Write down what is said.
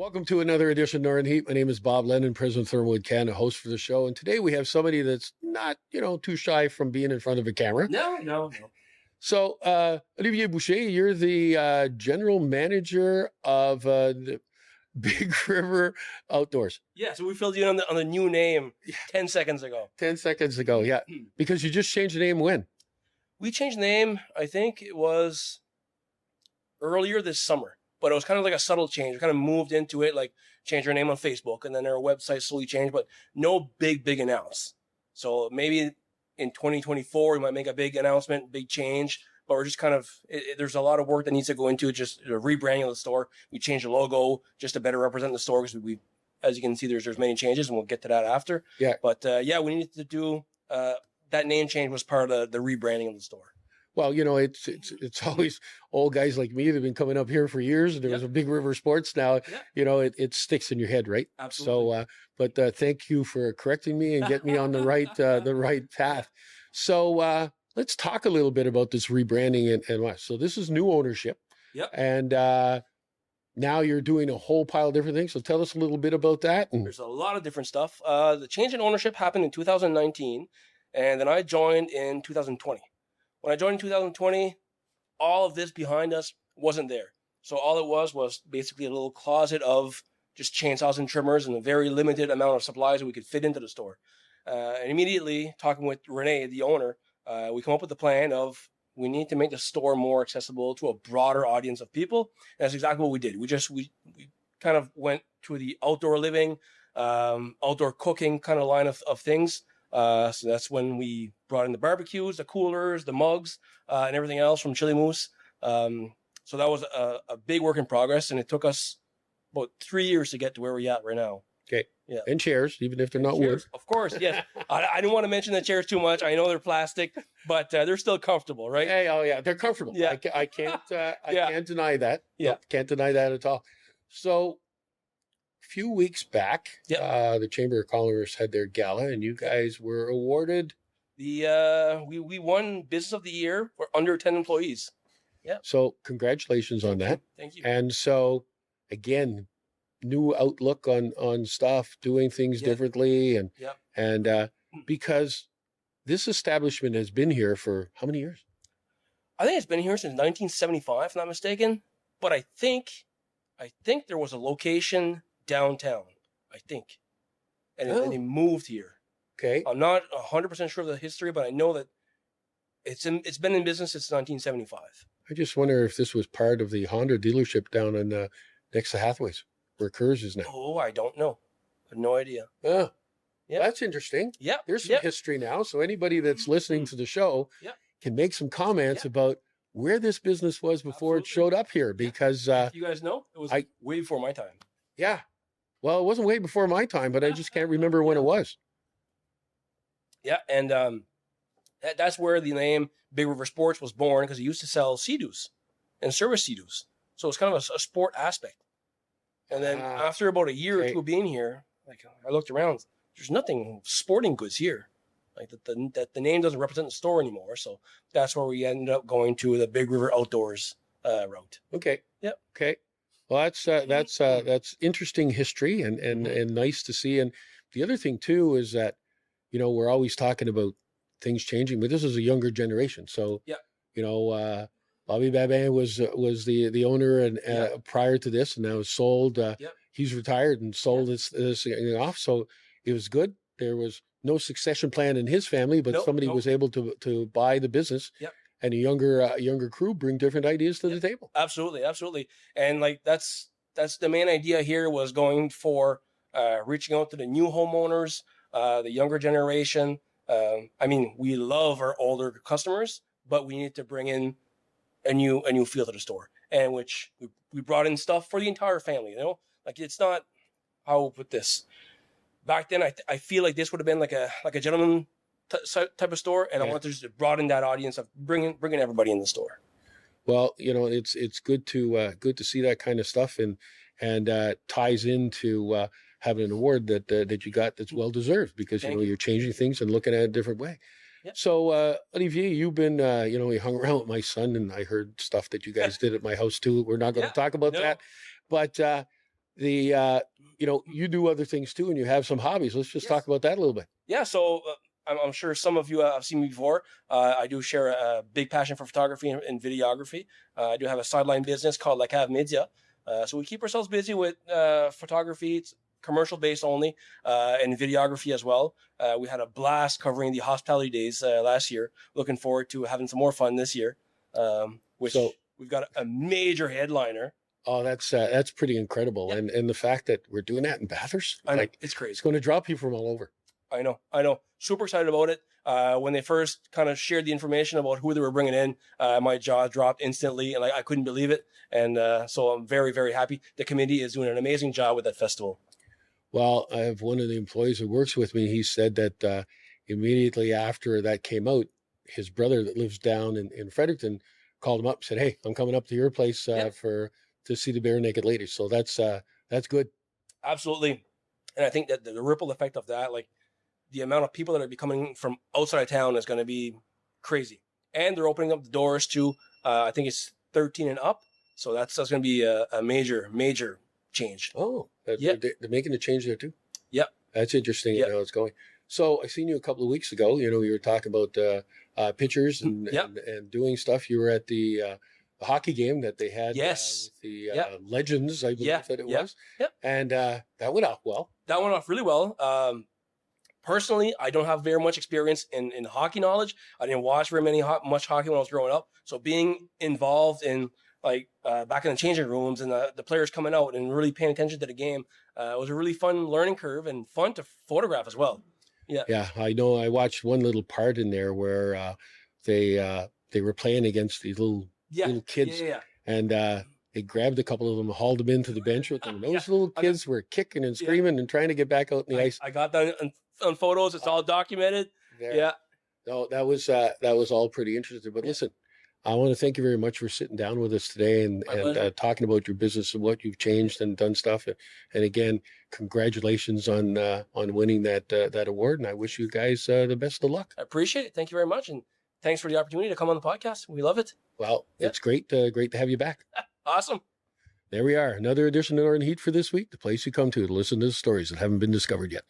Welcome to another edition of Northern Heat. My name is Bob Lennon, President of ThermalWood Canada, host for the show. And today we have somebody that's not, too shy from being in front of a camera. No. So, Olivier Boucher, you're the general manager of the Big River Outdoors. Yeah, so we filled you in on the new name 10 seconds ago. 10 seconds ago, yeah. Because you just changed the name when? We changed the name, I think it was earlier this summer. But it was kind of like a subtle change. We kind of moved into it, like changed our name on Facebook, and then our website slowly changed, but no big announce. So maybe in 2024, we might make a big announcement, big change, but we're just kind of, there's a lot of work that needs to go into just rebranding of the store. We changed the logo just to better represent the store because we, as you can see, there's many changes, and we'll get to that after. Yeah. But we needed to do, that name change was part of the rebranding of the store. Well, it's always old guys like me that have been coming up here for years, and there was a Big River Sports. Now, it sticks in your head, right? Absolutely. So, but thank you for correcting me and getting me on the right path. So, let's talk a little bit about this rebranding and what. So, this is new ownership. Yep. And now you're doing a whole pile of different things. So, tell us a little bit about that. There's a lot of different stuff. The change in ownership happened in 2019, and then I joined in 2020. When I joined in 2020, all of this behind us wasn't there. So all it was basically a little closet of just chainsaws and trimmers and a very limited amount of supplies that we could fit into the store. And immediately, talking with Renee, the owner, we come up with the plan of we need to make the store more accessible to a broader audience of people. And that's exactly what we did. We kind of went to the outdoor living, outdoor cooking kind of line of things. So that's when we brought in the barbecues, the coolers, the mugs, and everything else from Chili Moose. So that was a big work in progress, and it took us about 3 years to get to where we're at right now. Okay. Yeah. And chairs, even if they're not wood. Of course, yes. I didn't want to mention the chairs too much. I know they're plastic, but they're still comfortable, right? Hey, oh yeah, they're comfortable. Yeah. I can't deny that. Yeah. Nope, can't deny that at all. So, few weeks back, the Chamber of Commerce had their gala, and you guys were awarded we won Business of the Year for under 10 employees. Yeah. So congratulations on that. Thank you. And so again, new outlook on stuff, doing things differently, and because this establishment has been here for how many years? I think it's been here since 1975, if I'm not mistaken. But I think there was a location downtown, I think. And they moved here. Okay. I'm not 100% sure of the history, but I know that it's been in business since 1975. I just wonder if this was part of the Honda dealership down in next to Hathaway's, where Kerrs is now. Oh, I don't know. I have no idea. Yeah. That's interesting. Yeah. There's some history now. So anybody that's listening to the show can make some comments about where this business was before it showed up here, because you guys know, it was way before my time. Yeah. Well, it wasn't way before my time, but I just can't remember when it was. Yeah, and that's where the name Big River Sports was born, because he used to sell Sea-Doos and service Sea-Doos. So it's kind of a sport aspect. And then after about a year or two of being here, like I looked around, there's nothing sporting goods here. Like that the name doesn't represent the store anymore. So that's where we ended up going to the Big River Outdoors route. Okay. Yep. Okay. Well, that's interesting history and nice to see. And the other thing too is that, we're always talking about things changing, but this is a younger generation. So, Bobby Babin was the owner and prior to this, and now sold. He's retired and sold this thing off. So it was good. There was no succession plan in his family, but somebody was able to buy the business. Yep. And a younger crew bring different ideas to the table. Absolutely. And like that's the main idea here, was going for reaching out to the new homeowners, the younger generation. We love our older customers, but we need to bring in a new feel to the store, and which we brought in stuff for the entire family. Like it's not, how I'll put this. Back then, I feel like this would have been like a gentleman type of store, and I want to just broaden that audience of bringing everybody in the store. Well, it's good to see that kind of stuff, and ties into having an award that you got that's well deserved, because you're changing things and looking at it a different way. Yep. So, Olivier, you've been you hung around with my son, and I heard stuff that you guys did at my house too. We're not going to talk about that, but you do other things too, and you have some hobbies. Let's just Yes. talk about that a little bit. Yeah, so I'm sure some of you have seen me before. I do share a big passion for photography and videography. I do have a sideline business called La Cave Media. So we keep ourselves busy with photography. It's commercial based only, and videography as well. We had a blast covering the hospitality days last year. Looking forward to having some more fun this year. Which So- we've got a major headliner. Oh, that's pretty incredible, Yeah. and the fact that we're doing that in Bathurst, I know, like it's crazy. it's going to draw people from all over. I know. Super excited about it. When they first kind of shared the information about who they were bringing in, my jaw dropped instantly, and I couldn't believe it. And so I'm very, very happy. The committee is doing an amazing job with that festival. Well, I have one of the employees who works with me. He said that immediately after that came out, his brother that lives down in Fredericton called him up, said, "Hey, I'm coming up to your place Yeah. to see the Barenaked Ladies." So that's good. Absolutely. And I think that the ripple effect of that, like the amount of people that are coming from outside of town is going to be crazy. And they're opening up the doors to, I think it's 13 and up. So that's going to be a major, major change. Oh, Yeah. they're making a change there too. Yep. That's interesting. Yep. How it's going. So I seen you a couple of weeks ago. You were talking about pictures and, Yep. and doing stuff. You were at the hockey game that they had Yes. with the Yep. Legends, I believe Yeah. that it Yep. was. Yep. And that went off well. That went off really well. Personally, I don't have very much experience in hockey knowledge. I didn't watch very much hockey when I was growing up. So being involved in back in the changing rooms and the players coming out and really paying attention to the game was a really fun learning curve and fun to photograph as well. Yeah, I know. I watched one little part in there where they were playing against these little kids, Yeah. and they grabbed a couple of them, hauled them into the bench with them. And those little kids were kicking and screaming and trying to get back out in the ice. I got that on photos. It's all documented. There. Yeah. No, that was all pretty interesting. But listen, I want to thank you very much for sitting down with us today and talking about your business and what you've changed and done stuff. And again, congratulations on winning that award. And I wish you guys the best of luck. I appreciate it. Thank you very much. And thanks for the opportunity to come on the podcast. We love it. Well, Yeah. it's great to have you back. Awesome. There we are. Another edition of Northern Heat for this week, the place you come to listen to the stories that haven't been discovered yet.